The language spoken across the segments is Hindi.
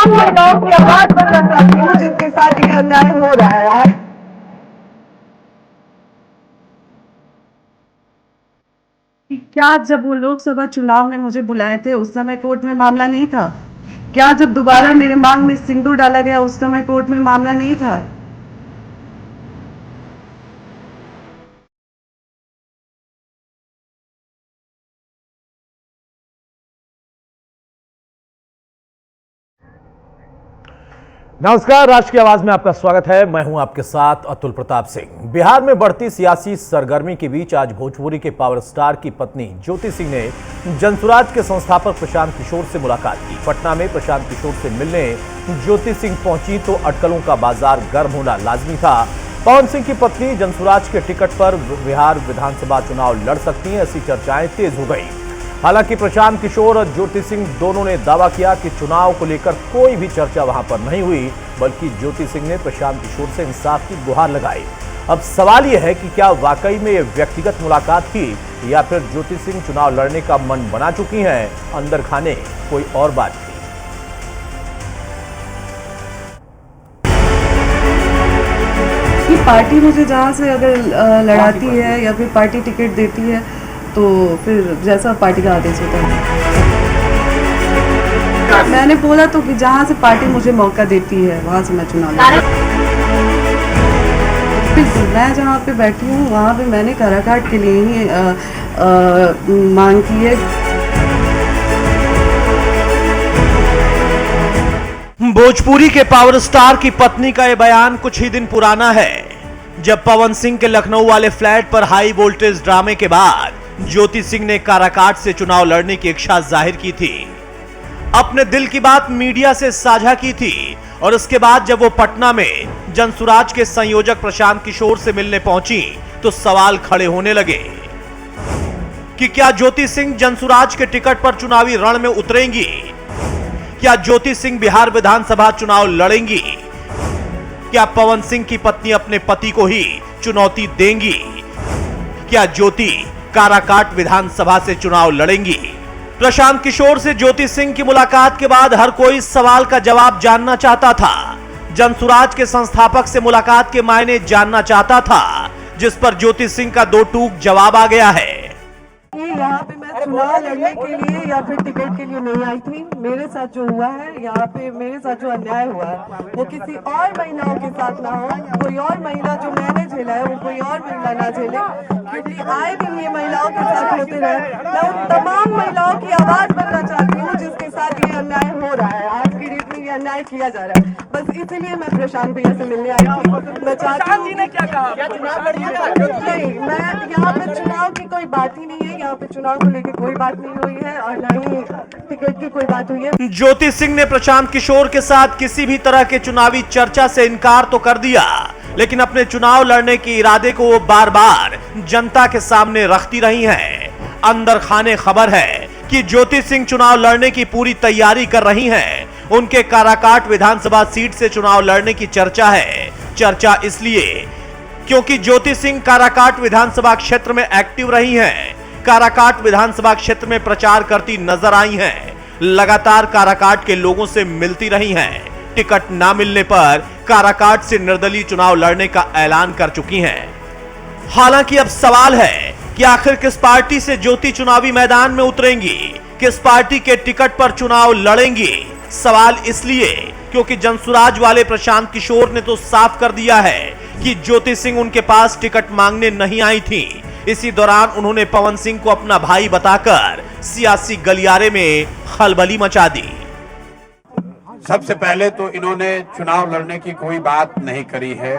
महिलाओं की आवाज बनना चाहती हूँ जिसके साथ ये अन्याय हो रहा है आज। क्या जब वो लोकसभा चुनाव में मुझे बुलाए थे उस समय कोर्ट में मामला नहीं था? क्या जब दोबारा मेरे मांग में सिंदूर डाला गया उस समय कोर्ट में मामला नहीं था? नमस्कार, राष्ट्र की आवाज में आपका स्वागत है। मैं हूं आपके साथ अतुल प्रताप सिंह। बिहार में बढ़ती सियासी सरगर्मी के बीच आज भोजपुरी के पावर स्टार की पत्नी ज्योति सिंह ने जनसुराज के संस्थापक प्रशांत किशोर से मुलाकात की। पटना में प्रशांत किशोर से मिलने ज्योति सिंह पहुंची तो अटकलों का बाजार गर्म होना लाजमी था। पवन सिंह की पत्नी जनसुराज के टिकट पर बिहार विधानसभा चुनाव लड़ सकती हैं, ऐसी चर्चाएं तेज हो गई। हालांकि प्रशांत किशोर और ज्योति सिंह दोनों ने दावा किया कि चुनाव को लेकर कोई भी चर्चा वहां पर नहीं हुई, बल्कि ज्योति सिंह ने प्रशांत किशोर से इंसाफ की गुहार लगाई। अब सवाल यह है कि क्या वाकई में ये व्यक्तिगत मुलाकात थी या फिर ज्योति सिंह चुनाव लड़ने का मन बना चुकी हैं, अंदर खाने कोई और बात थी। पार्टी मुझे जहाँ से अगर लड़ाती है या फिर पार्टी टिकट देती है तो फिर जैसा पार्टी का आदेश होता है। मैंने बोला तो कि जहाँ से पार्टी मुझे मौका देती है वहाँ से मैं चुनाव बिल्कुल। मैं जहाँ पे बैठी हूँ वहाँ पे मैंने काराकाट के लिए ही मांग की है। भोजपुरी के पावर स्टार की पत्नी का यह बयान कुछ ही दिन पुराना है, जब पवन सिंह के लखनऊ वाले फ्लैट पर हाई वोल्टेज ड्रामे के बाद ज्योति सिंह ने काराकाट से चुनाव लड़ने की इच्छा जाहिर की थी, अपने दिल की बात मीडिया से साझा की थी। और उसके बाद जब वो पटना में जनसुराज के संयोजक प्रशांत किशोर से मिलने पहुंची तो सवाल खड़े होने लगे कि क्या ज्योति सिंह जनसुराज के टिकट पर चुनावी रण में उतरेंगी? क्या ज्योति सिंह बिहार विधानसभा चुनाव लड़ेंगी? क्या पवन सिंह की पत्नी अपने पति को ही चुनौती देंगी? क्या ज्योति काराकाट विधानसभा से चुनाव लड़ेंगी? प्रशांत किशोर से ज्योति सिंह की मुलाकात के बाद हर कोई इस सवाल का जवाब जानना चाहता था। जनसुराज के संस्थापक से मुलाकात के मायने जानना चाहता था, जिस पर ज्योति सिंह का दो टूक जवाब आ गया है। यहाँ पे मैं चुनाव लड़ने के लिए या फिर टिकट के लिए नहीं आई थी। मेरे साथ जो हुआ है यहाँ पे, मेरे साथ जो अन्याय हुआ है वो किसी और महिलाओं के साथ ना हो। कोई और महिला जो मैंने झेला है वो कोई और महिला ना झेले, क्योंकि आए दिन ये महिलाओं के साथ होते रहे। मैं उन तमाम महिलाओं की आवाज बनना चाहती हूँ जिसके साथ ये अन्याय हो रहा है, आज की डेट में ये अन्याय किया जा रहा है। बस इसीलिए मैं प्रशांत भैया से मिलने आई थी। मैं चाहती हूँ नहीं, मैं यहाँ पे चुनाव की कोई बात ही नहीं है, यहाँ पे चुनाव को लेकर कोई बात नहीं हुई है और न ही टिकट की कोई बात हुई है। ज्योति सिंह ने प्रशांत किशोर के साथ किसी भी तरह के चुनावी चर्चा से इनकार तो कर दिया, लेकिन अपने चुनाव लड़ने के इरादे को वो बार बार जनता के सामने रखती रही हैं। अंदर खाने खबर है कि ज्योति सिंह चुनाव लड़ने की पूरी तैयारी कर रही हैं। उनके काराकाट विधानसभा सीट से चुनाव लड़ने की चर्चा है। चर्चा इसलिए क्योंकि ज्योति सिंह काराकाट विधानसभा क्षेत्र में एक्टिव रही हैं। काराकाट विधानसभा क्षेत्र में प्रचार करती नजर आई हैं। लगातार काराकाट के लोगों से मिलती रही हैं। टिकट ना मिलने पर काराकाट से निर्दलीय चुनाव लड़ने का ऐलान कर चुकी हैं। हालांकि अब सवाल है कि आखिर किस पार्टी से ज्योति चुनावी मैदान में उतरेंगी, किस पार्टी के टिकट पर चुनाव लड़ेंगी। सवाल इसलिए क्योंकि जनसुराज वाले प्रशांत किशोर ने तो साफ कर दिया है कि ज्योति सिंह उनके पास टिकट मांगने नहीं आई थी। इसी दौरान उन्होंने पवन सिंह को अपना भाई बताकर सियासी गलियारे में खलबली मचा दी। सबसे पहले तो इन्होंने चुनाव लड़ने की कोई बात नहीं करी है।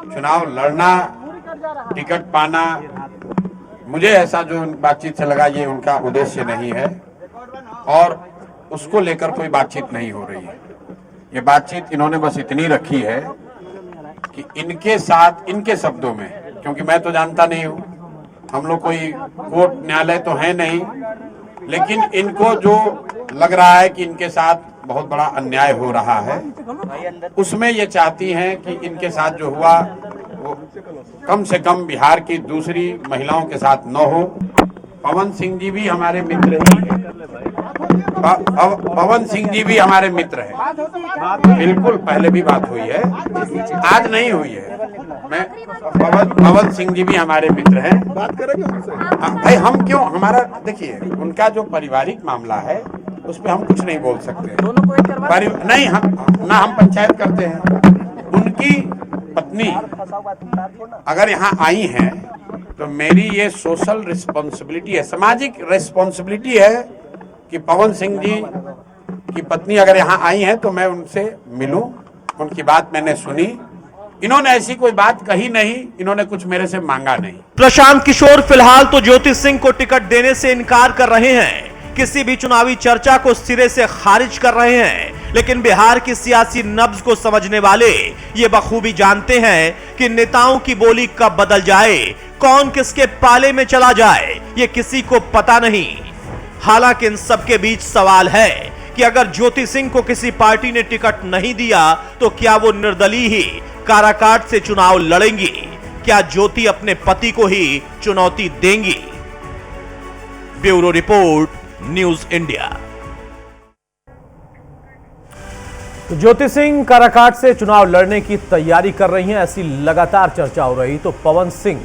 चुनाव लड़ना, टिकट पाना, मुझे ऐसा जो बातचीत से लगा ये उनका उद्देश्य नहीं है और उसको लेकर कोई बातचीत नहीं हो रही है। ये बातचीत इन्होंने बस इतनी रखी है कि इनके साथ, इनके शब्दों में, क्योंकि मैं तो जानता नहीं हूं, हम लोग कोई कोर्ट न्यायालय तो है नहीं, लेकिन इनको जो लग रहा है कि इनके साथ बहुत बड़ा अन्याय हो रहा है, उसमें ये चाहती हैं कि इनके साथ जो हुआ वो कम से कम बिहार की दूसरी महिलाओं के साथ न हो। पवन सिंह जी भी हमारे मित्र ही हैं, पवन सिंह जी भी हमारे मित्र हैं, बिल्कुल पहले भी बात हुई है, आज नहीं हुई है। मैं पवन सिंह जी भी हमारे मित्र हैं, बात करेंगे उनसे। भाई हम क्यों, हमारा देखिए उनका जो पारिवारिक मामला है उस पर हम कुछ नहीं बोल सकते, दोनों को नहीं हम पंचायत करते हैं। उनकी पत्नी अगर यहाँ आई हैं तो मेरी ये सोशल रिस्पॉन्सिबिलिटी है, सामाजिक रिस्पॉन्सिबिलिटी है कि पवन सिंह जी की पत्नी अगर यहाँ आई हैं तो मैं उनसे मिलूं, उनकी बात मैंने सुनी। इन्होंने ऐसी कोई बात कही नहीं, इन्होंने कुछ मेरे से मांगा नहीं। प्रशांत किशोर फिलहाल तो ज्योति सिंह को टिकट देने से इनकार कर रहे हैं, किसी भी चुनावी चर्चा को सिरे से खारिज कर रहे हैं। लेकिन बिहार की सियासी नब्ज को समझने वाले ये बखूबी जानते हैं कि नेताओं की बोली कब बदल जाए, कौन किसके पाले में चला जाए, ये किसी को पता नहीं। हालांकि इन सबके बीच सवाल है कि अगर ज्योति सिंह को किसी पार्टी ने टिकट नहीं दिया तो क्या वो निर्दलीय ही काराकाट से चुनाव लड़ेंगी? क्या ज्योति अपने पति को ही चुनौती देंगी? Bureau report, News India. तो ज्योति सिंह काराकाट से चुनाव लड़ने की तैयारी कर रही हैं, ऐसी लगातार चर्चा हो रही। तो पवन सिंह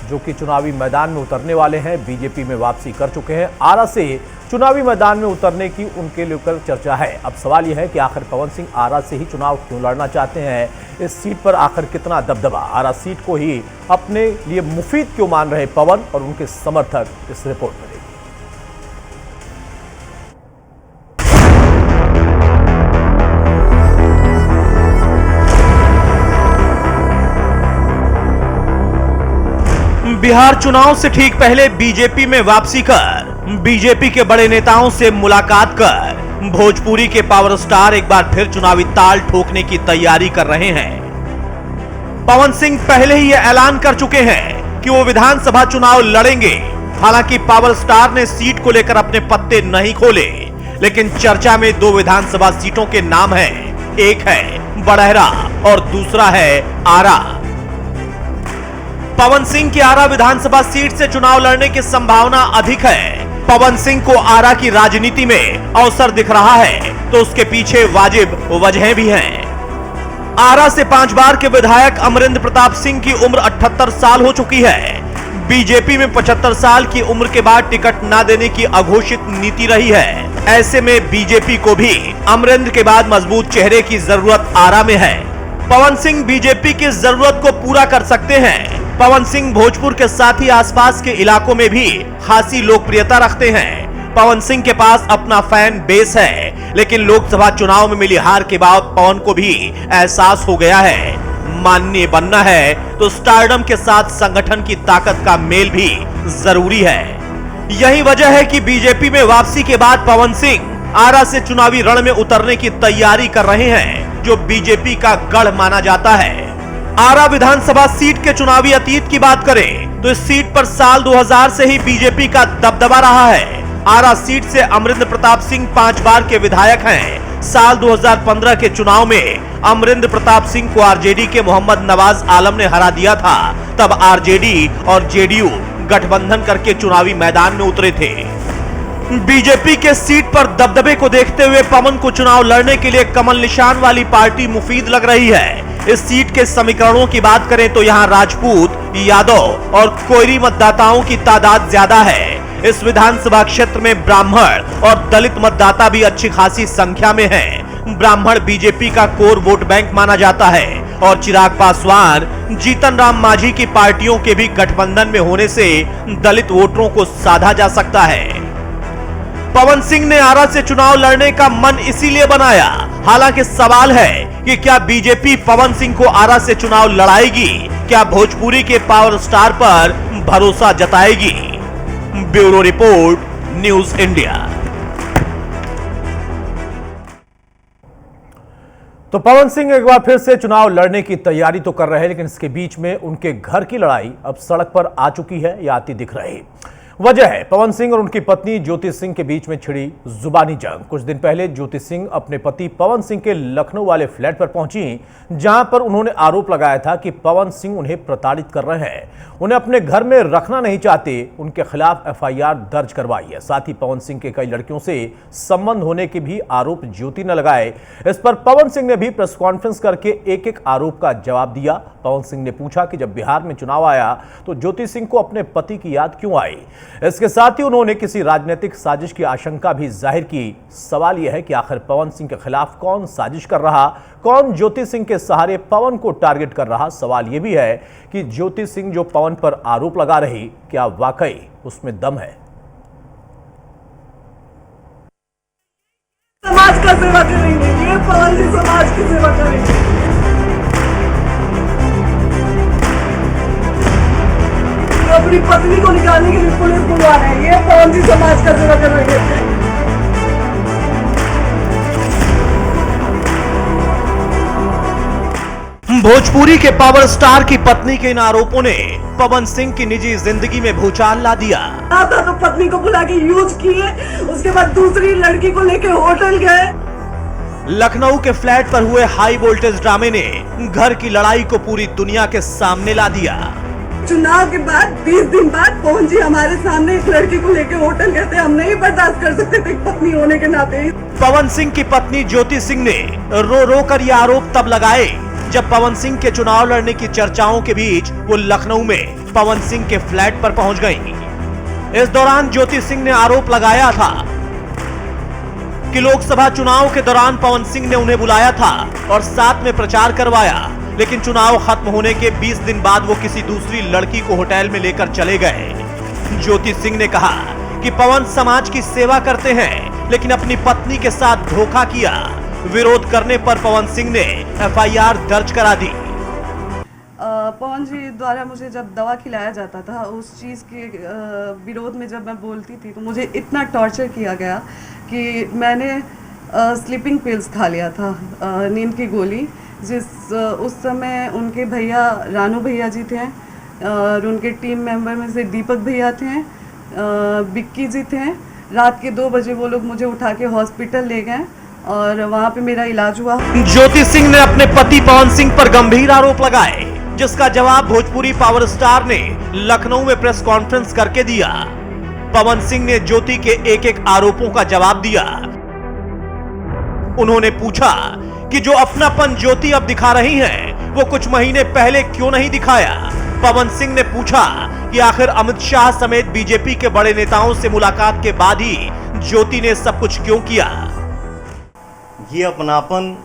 जो कि चुनावी मैदान में उतरने वाले हैं, बीजेपी में वापसी कर चुके हैं, आरा से चुनावी मैदान में उतरने की उनके लेकर चर्चा है। अब सवाल यह है कि आखिर पवन सिंह आरा से ही चुनाव क्यों लड़ना चाहते हैं, इस सीट पर आखिर कितना दबदबा, आरा सीट को ही अपने लिए मुफीद क्यों मान रहे पवन और उनके समर्थक, इस रिपोर्ट में देखिए। बिहार चुनाव से ठीक पहले बीजेपी में वापसी कर, बीजेपी के बड़े नेताओं से मुलाकात कर भोजपुरी के पावर स्टार एक बार फिर चुनावी ताल ठोकने की तैयारी कर रहे हैं। पवन सिंह पहले ही यह ऐलान कर चुके हैं कि वो विधानसभा चुनाव लड़ेंगे। हालांकि पावर स्टार ने सीट को लेकर अपने पत्ते नहीं खोले, लेकिन चर्चा में दो विधानसभा सीटों के नाम हैं, एक है बड़हरा और दूसरा है आरा। पवन सिंह की आरा विधानसभा सीट से चुनाव लड़ने की संभावना अधिक है। पवन सिंह को आरा की राजनीति में अवसर दिख रहा है तो उसके पीछे वाजिब वजहें भी हैं। आरा से 5 बार के विधायक अमरिंदर प्रताप सिंह की उम्र 78 साल हो चुकी है। बीजेपी में 75 साल की उम्र के बाद टिकट न देने की अघोषित नीति रही है। ऐसे में बीजेपी को भी अमरिंदर के बाद मजबूत चेहरे की जरूरत आरा में है। पवन सिंह बीजेपी की जरूरत को पूरा कर सकते हैं। पवन सिंह भोजपुर के साथ ही आसपास के इलाकों में भी खासी लोकप्रियता रखते हैं। पवन सिंह के पास अपना फैन बेस है, लेकिन लोकसभा चुनाव में मिली हार के बाद पवन को भी एहसास हो गया है, माननीय बनना है तो स्टारडम के साथ संगठन की ताकत का मेल भी जरूरी है। यही वजह है कि बीजेपी में वापसी के बाद पवन सिंह आरा से चुनावी रण में उतरने की तैयारी कर रहे हैं, जो बीजेपी का गढ़ माना जाता है। आरा विधानसभा सीट के चुनावी अतीत की बात करें तो इस सीट पर साल 2000 से ही बीजेपी का दबदबा रहा है। आरा सीट से अमरिंदर प्रताप सिंह 5 बार के विधायक हैं। साल 2015 के चुनाव में अमरिंदर प्रताप सिंह को आरजेडी के मोहम्मद नवाज आलम ने हरा दिया था। तब आरजेडी और जेडीयू गठबंधन करके चुनावी मैदान में उतरे थे। बीजेपी के सीट पर दबदबे को देखते हुए पवन को चुनाव लड़ने के लिए कमल निशान वाली पार्टी मुफीद लग रही है। इस सीट के समीकरणों की बात करें तो यहाँ राजपूत, यादव और कोयरी मतदाताओं की तादाद ज्यादा है। इस विधानसभा क्षेत्र में ब्राह्मण और दलित मतदाता भी अच्छी खासी संख्या में हैं। ब्राह्मण बीजेपी का कोर वोट बैंक माना जाता है और चिराग पासवान, जीतन राम मांझी की पार्टियों के भी गठबंधन में होने से दलित वोटरों को साधा जा सकता है। पवन सिंह ने आरा से चुनाव लड़ने का मन इसीलिए बनाया। हालांकि सवाल है कि क्या बीजेपी पवन सिंह को आरा से चुनाव लड़ाएगी, क्या भोजपुरी के पावर स्टार पर भरोसा जताएगी? Bureau report, News India. तो पवन सिंह एक बार फिर से चुनाव लड़ने की तैयारी तो कर रहे हैं, लेकिन इसके बीच में उनके घर की लड़ाई अब सड़क पर आ चुकी है या आती दिख रही। वजह है पवन सिंह और उनकी पत्नी ज्योति सिंह के बीच में छिड़ी जुबानी जंग। कुछ दिन पहले ज्योति सिंह अपने पति पवन सिंह के लखनऊ वाले फ्लैट पर पहुंची, जहां पर उन्होंने आरोप लगाया था कि पवन सिंह उन्हें प्रताड़ित कर रहे हैं, उन्हें अपने घर में रखना नहीं चाहते। उनके खिलाफ एफआईआर दर्ज करवाई है। साथ ही पवन सिंह के कई लड़कियों से संबंध होने के भी आरोप ज्योति ने लगाए। इस पर पवन सिंह ने भी प्रेस कॉन्फ्रेंस करके एक एक आरोप का जवाब दिया। पवन सिंह ने पूछा कि जब बिहार में चुनाव आया तो ज्योति सिंह को अपने पति की याद क्यों आई। इसके साथ ही उन्होंने किसी राजनीतिक साजिश की आशंका भी जाहिर की। सवाल यह है कि आखिर पवन सिंह के खिलाफ कौन साजिश कर रहा, कौन ज्योति सिंह के सहारे पवन को टारगेट कर रहा। सवाल यह भी है कि ज्योति सिंह जो पवन पर आरोप लगा रही, क्या वाकई उसमें दम है। समाज का सेवा करेंगे, ये पवन जी समाज की सेवा करेंगे। अपनी पत्नी को निकालने के लिए पुलिस बुलवा रहे हैं, ये पवन जी समाज का सेवा करेंगे। भोजपुरी के पावर स्टार की पत्नी के इन आरोपों ने पवन सिंह की निजी जिंदगी में भूचाल ला दिया। आता तो पत्नी को बुला के यूज किए, उसके बाद दूसरी लड़की को लेके होटल गए। लखनऊ के फ्लैट पर हुए हाई वोल्टेज ड्रामे ने घर की लड़ाई को पूरी दुनिया के सामने ला दिया। चुनाव के बाद 20 दिन बाद पवन जी हमारे सामने एक लड़की को लेके होटल गए थे। हम नहीं बर्दाश्त कर सकते थे पत्नी होने के नाते। पवन सिंह की पत्नी ज्योति सिंह ने रो रो कर ये आरोप तब लगाए जब पवन सिंह के चुनाव लड़ने की चर्चाओं के बीच वो लखनऊ में पवन सिंह के फ्लैट पर पहुंच गईं। इस दौरान ज्योति सिंह ने आरोप लगाया था कि लोकसभा चुनाव के दौरान पवन सिंह ने उन्हें बुलाया था और साथ में प्रचार करवाया, लेकिन चुनाव खत्म होने के 20 दिन बाद वो किसी दूसरी लड़की को होटल में लेकर चले गए। ज्योति सिंह ने कहा कि पवन समाज की सेवा करते हैं, लेकिन अपनी पत्नी के साथ धोखा किया। विरोध करने पर पवन सिंह ने एफआईआर दर्ज करा दी। पवन जी द्वारा मुझे जब दवा खिलाया जाता था, उस चीज़ के विरोध में जब मैं बोलती थी तो मुझे इतना टॉर्चर किया गया कि मैंने स्लीपिंग पिल्स खा लिया था, नींद की गोली। उस समय उनके भैया रानू भैया जी थे और उनके टीम मेंबर में से दीपक भैया थे, बिक्की जी थे। रात के 2 बजे वो लोग मुझे उठा के हॉस्पिटल ले गए और वहाँ पे मेरा इलाज हुआ। ज्योति सिंह ने अपने पति पवन सिंह पर गंभीर आरोप लगाए, जिसका जवाब भोजपुरी पावर स्टार ने लखनऊ में प्रेस कॉन्फ्रेंस करके दिया। पवन सिंह ने ज्योति के एक एक आरोपों का जवाब दिया। उन्होंने पूछा कि जो अपनापन ज्योति अब दिखा रही हैं, वो कुछ महीने पहले क्यों नहीं दिखाया। पवन सिंह ने पूछा कि आखिर अमित शाह समेत बीजेपी के बड़े नेताओं से मुलाकात के बाद ही ज्योति ने सब कुछ क्यों किया। ये अपनापन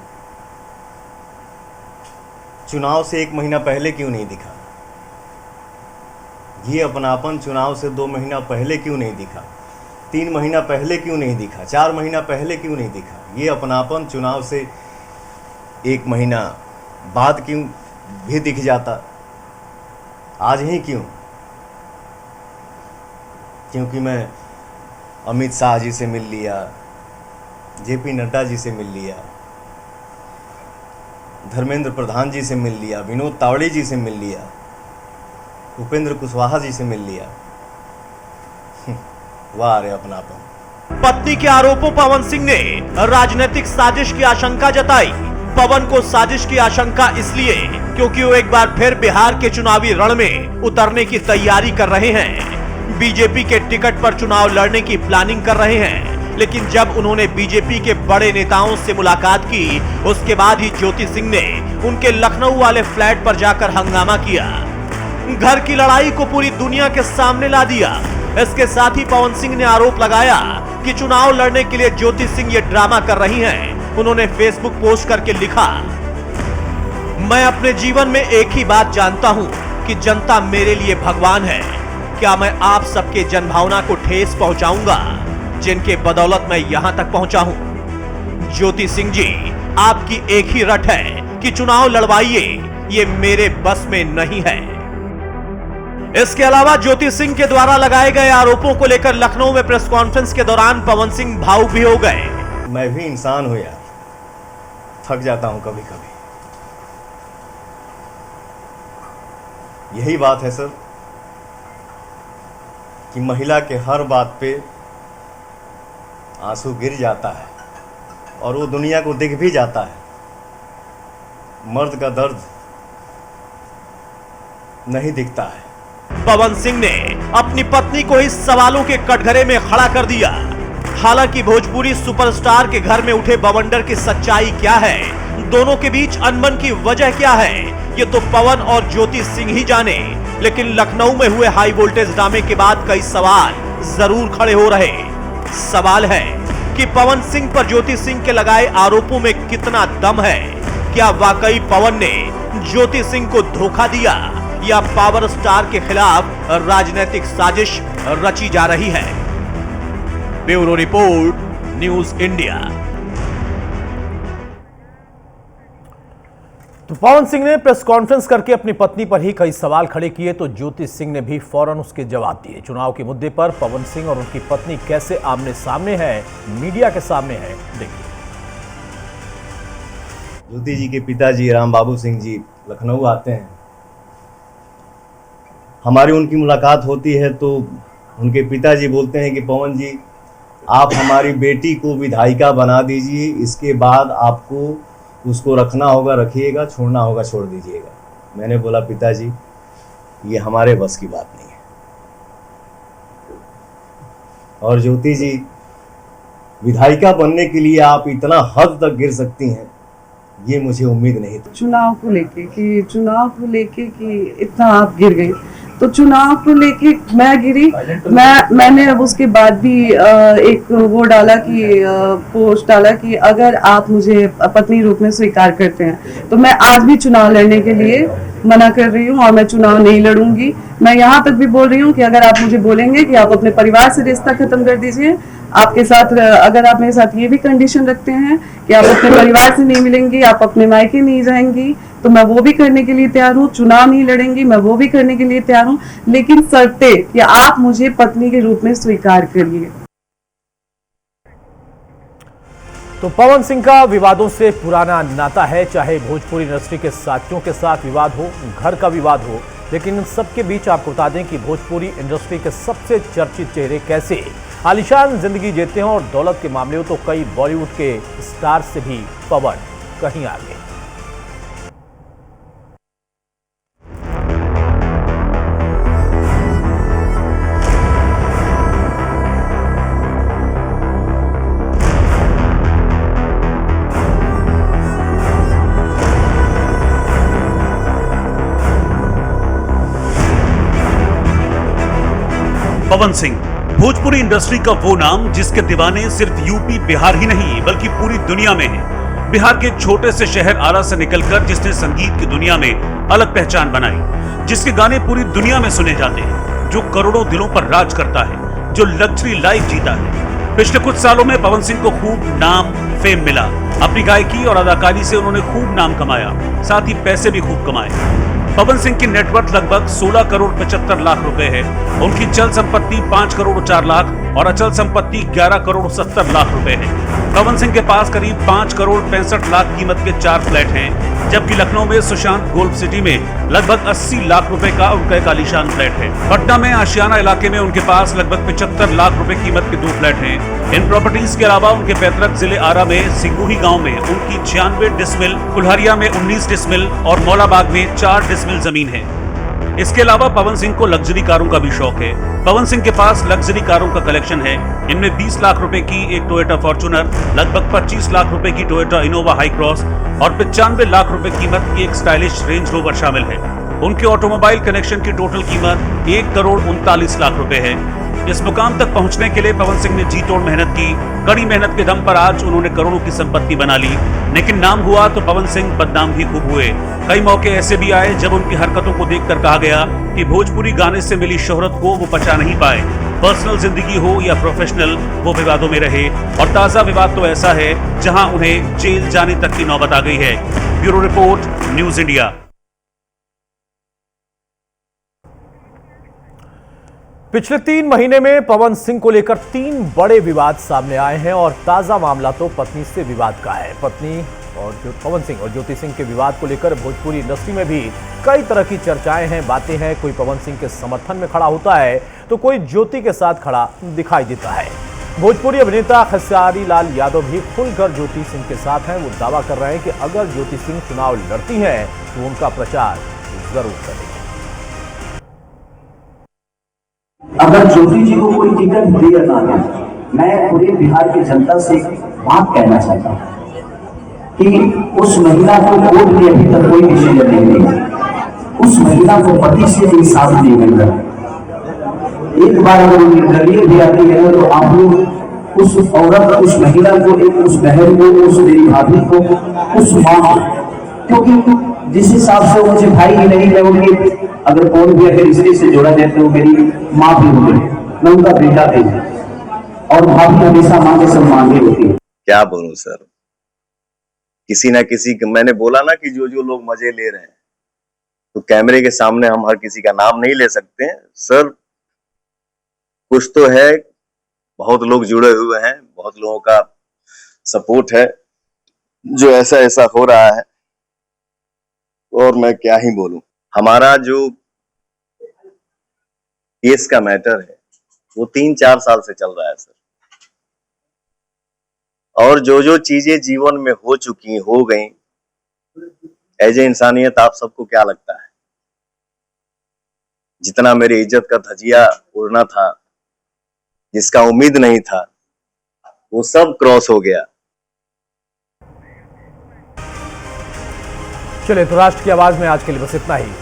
चुनाव से 1 महीना पहले क्यों नहीं दिखा। ये अपनापन चुनाव से 2 महीना पहले क्यों नहीं दिखा, 3 महीना पहले क्यों नहीं दिखा, 4 महीना पहले क्यों नहीं दिखा। ये अपनापन चुनाव से 1 महीना बाद क्यों भी दिख जाता, आज ही क्यों। क्योंकि मैं अमित शाह जी से मिल लिया, जेपी नड्डा जी से मिल लिया, धर्मेंद्र प्रधान जी से मिल लिया, विनोद तावड़े जी से मिल लिया, उपेंद्र कुशवाहा जी से मिल लिया। वाह रे अपनापन। पत्नी के आरोपों पवन सिंह ने राजनीतिक साजिश की आशंका जताई। पवन को साजिश की आशंका इसलिए क्योंकि वो एक बार फिर बिहार के चुनावी रण में उतरने की तैयारी कर रहे हैं। बीजेपी के टिकट पर चुनाव लड़ने की प्लानिंग कर रहे हैं। लेकिन जब उन्होंने बीजेपी के बड़े नेताओं से मुलाकात की, उसके बाद ही ज्योति सिंह ने उनके लखनऊ वाले फ्लैट पर जाकर हंगामा किया, घर की लड़ाई को पूरी दुनिया के सामने ला दिया। इसके साथ ही पवन सिंह ने आरोप लगाया कि चुनाव लड़ने के लिए ज्योति सिंह ये ड्रामा कर रही हैं। उन्होंने फेसबुक पोस्ट करके लिखा, मैं अपने जीवन में एक ही बात जानता हूं कि जनता मेरे लिए भगवान है। क्या मैं आप सबके जनभावना को ठेस पहुंचाऊंगा, जिनके बदौलत मैं यहां तक पहुंचा हूं। ज्योति सिंह जी, आपकी एक ही रट है कि चुनाव लड़वाइए, ये मेरे बस में नहीं है। इसके अलावा ज्योति सिंह के द्वारा लगाए गए आरोपों को लेकर लखनऊ में प्रेस कॉन्फ्रेंस के दौरान पवन सिंह भावुक भी हो गए। मैं भी इंसान हूं यार, थक जाता हूं कभी कभी। यही बात है सर, कि महिला के हर बात पे आंसू गिर जाता है और वो दुनिया को दिख भी जाता है। मर्द का दर्द नहीं दिखता है। पवन सिंह ने अपनी पत्नी को इस सवालों के कटघरे में खड़ा कर दिया। हालांकि भोजपुरी सुपरस्टार के घर में उठे बवंडर की सच्चाई क्या है, दोनों के बीच अनबन की वजह क्या है, ये तो पवन और ज्योति सिंह ही जाने। लेकिन लखनऊ में हुए हाई वोल्टेज ड्रामे के बाद कई सवाल जरूर खड़े हो रहे। सवाल है कि पवन सिंह पर ज्योति सिंह के लगाए आरोपों में कितना दम है। क्या वाकई पवन ने ज्योति सिंह को धोखा दिया या पावर स्टार के खिलाफ राजनीतिक साजिश रची जा रही है? Bureau report, News India. तो पवन सिंह ने प्रेस कॉन्फ्रेंस करके अपनी पत्नी पर ही कई सवाल खड़े किए तो ज्योति सिंह ने भी फौरन उसके जवाब दिए। चुनाव के मुद्दे पर पवन सिंह और उनकी पत्नी कैसे आमने सामने है, मीडिया के सामने है, देखिए। ज्योति जी के पिताजी राम बाबू सिंह जी लखनऊ आते हैं। हमारी उनकी मुलाकात होती है तो उनके पिताजी बोलते हैं कि पवन जी, आप हमारी बेटी को विधायिका बना दीजिए, इसके बाद आपको उसको रखना होगा रखिएगा, छोड़ना होगा छोड़ दीजिएगा। मैंने बोला पिताजी, ये हमारे बस की बात नहीं है। और ज्योति जी, विधायिका बनने के लिए आप इतना हद तक गिर सकती हैं, ये मुझे उम्मीद नहीं थी। चुनाव को लेके कि इतना आप गिर गई, तो चुनाव को लेके मैं गिरी। मैंने अब उसके बाद भी एक वो डाला कि पोस्ट डाला कि अगर आप मुझे पत्नी रूप में स्वीकार करते हैं तो मैं आज भी चुनाव लड़ने के लिए मना कर रही हूँ और मैं चुनाव नहीं लड़ूंगी। मैं यहाँ तक भी बोल रही हूँ कि अगर आप मुझे बोलेंगे कि आप अपने परिवार से रिश्ता खत्म कर दीजिए, आपके साथ अगर आप मेरे साथ ये भी कंडीशन रखते हैं कि आप अपने परिवार से नहीं मिलेंगी, आप अपने मायके नहीं जाएंगी, तो मैं वो भी करने के लिए तैयार हूँ। चुनाव नहीं लड़ेंगी, मैं वो भी करने के लिए तैयार हूँ, लेकिन शर्ते कि आप मुझे पत्नी के रूप में स्वीकार करिए। तो पवन सिंह का विवादों से पुराना नाता है, चाहे भोजपुरी इंडस्ट्री के साथियों के साथ विवाद हो, घर का विवाद हो, लेकिन इन सबके बीच आपको बता दें कि भोजपुरी इंडस्ट्री के सबसे चर्चित चेहरे कैसे आलीशान जिंदगी जीते हैं और दौलत के मामले हो तो कई बॉलीवुड के स्टार से भी पवन कहीं आगे। पवन सिंह भोजपुरी इंडस्ट्री का वो नाम जिसके दीवाने सिर्फ यूपी बिहार ही नहीं बल्कि पूरी दुनिया में हैं। बिहार के छोटे से शहर आरा से निकलकर जिसने संगीत की दुनिया में अलग पहचान बनाई, जिसके गाने पूरी दुनिया में सुने जाते हैं, जो करोड़ों दिलों पर राज करता है, जो लग्जरी लाइफ जीता है। पिछले कुछ सालों में पवन सिंह को खूब नाम फेम मिला। अपनी गायकी और अदाकारी से उन्होंने खूब नाम कमाया, साथ ही पैसे भी खूब कमाए। पवन सिंह की नेटवर्थ लगभग 16 करोड़ 75 लाख रुपए है। उनकी चल संपत्ति 5 करोड़ 4 लाख और अचल संपत्ति 11 करोड़ 70 लाख रुपए है। पवन सिंह के पास करीब 5 करोड़ 65 लाख कीमत के 4 फ्लैट हैं, जबकि लखनऊ में सुशांत गोल्फ सिटी में लगभग 80 लाख रुपए का उनका एक आलीशान फ्लैट है। पटना में आशियाना इलाके में उनके पास लगभग 75 लाख रुपए कीमत के 2 फ्लैट हैं। इन प्रॉपर्टीज के अलावा उनके पैतृक जिले आरा में सिंगुही गांव में उनकी 96 डिसमिल, कुल्हारिया में 19 डिसमिल और मौलाबाग में 4 डिसमिल जमीन है। इसके अलावा पवन सिंह को लग्जरी कारों का भी शौक है। पवन सिंह के पास लग्जरी कारों का कलेक्शन है। इनमें 20 लाख रुपए की एक टोयोटा फॉर्च्यूनर, लगभग 25 लाख रुपए की टोयोटा इनोवा हाई क्रॉस और 95 लाख रुपए कीमत की एक स्टाइलिश रेंज रोवर शामिल है। उनके ऑटोमोबाइल कनेक्शन की टोटल कीमत 1 करोड़ 39 लाख रुपए है। इस मुकाम तक पहुंचने के लिए पवन सिंह ने जी तोड़ मेहनत की। कड़ी मेहनत के दम पर आज उन्होंने करोड़ों की संपत्ति बना ली, लेकिन नाम हुआ तो पवन सिंह बदनाम भी खूब हुए। कई मौके ऐसे भी आए जब उनकी हरकतों को देखकर कहा गया कि भोजपुरी गाने से मिली शोहरत को वो पचा नहीं पाए। पर्सनल जिंदगी हो या प्रोफेशनल, वो विवादों में रहे और ताजा विवाद तो ऐसा है जहां उन्हें जेल जाने तक की नौबत आ गई है। Bureau report, News India. पिछले 3 महीने में पवन सिंह को लेकर 3 बड़े विवाद सामने आए हैं और ताजा मामला तो पत्नी से विवाद का है। पत्नी और जो पवन सिंह और ज्योति सिंह के विवाद को लेकर भोजपुरी इंडस्ट्री में भी कई तरह की चर्चाएं हैं, बातें हैं। कोई पवन सिंह के समर्थन में खड़ा होता है तो कोई ज्योति के साथ खड़ा दिखाई देता है। भोजपुरी अभिनेता खेसारी लाल यादव भी खुलकर ज्योति सिंह के साथ हैं। वो दावा कर रहे हैं कि अगर ज्योति सिंह चुनाव लड़ती हैं तो उनका प्रचार जरूर करेंगे। अगर ज्योति जी को कोई टिकट दिया ना है, मैं पूरे बिहार की जनता से बात कहना चाहता हूँ कि उस महिला को कोर्ट ने अभी तक कोई डिसीजन नहीं दिया। उस महिला को पति से इंसाफ नहीं मिल रहा। एक बार अगर निर्दलीय भी आती है तो आप लोग उस औरत, उस महिला को, एक उस बहन को, उस मेरी भाभी को, उस माँ को, क्योंकि जिस हिसाब से मुझे भाई ही नहीं, मैं उनके अगर कौन भी अगर रिश्ते से जोड़ा जाए तो मेरी माँ भी होगी, मैं उनका बेटा भी, और भाभी हमेशा माँ के सम्मान भी होती है। क्या बोलूं सर, किसी ना किसी, मैंने बोला ना कि जो लोग मजे ले रहे हैं, तो कैमरे के सामने हम हर किसी का नाम नहीं ले सकते हैं सर। कुछ तो है, बहुत लोग जुड़े हुए हैं, बहुत लोगों का सपोर्ट है जो ऐसा ऐसा हो रहा है, और मैं क्या ही बोलूं। हमारा जो केस का मैटर है वो 3-4 साल से चल रहा है सर, और जो चीजें जीवन में हो चुकी, हो गई, एज ए इंसानियत आप सबको क्या लगता है, जितना मेरी इज्जत का धजिया उड़ना था, जिसका उम्मीद नहीं था, वो सब क्रॉस हो गया। चलिए, तो राष्ट्र की आवाज में आज के लिए बस इतना ही।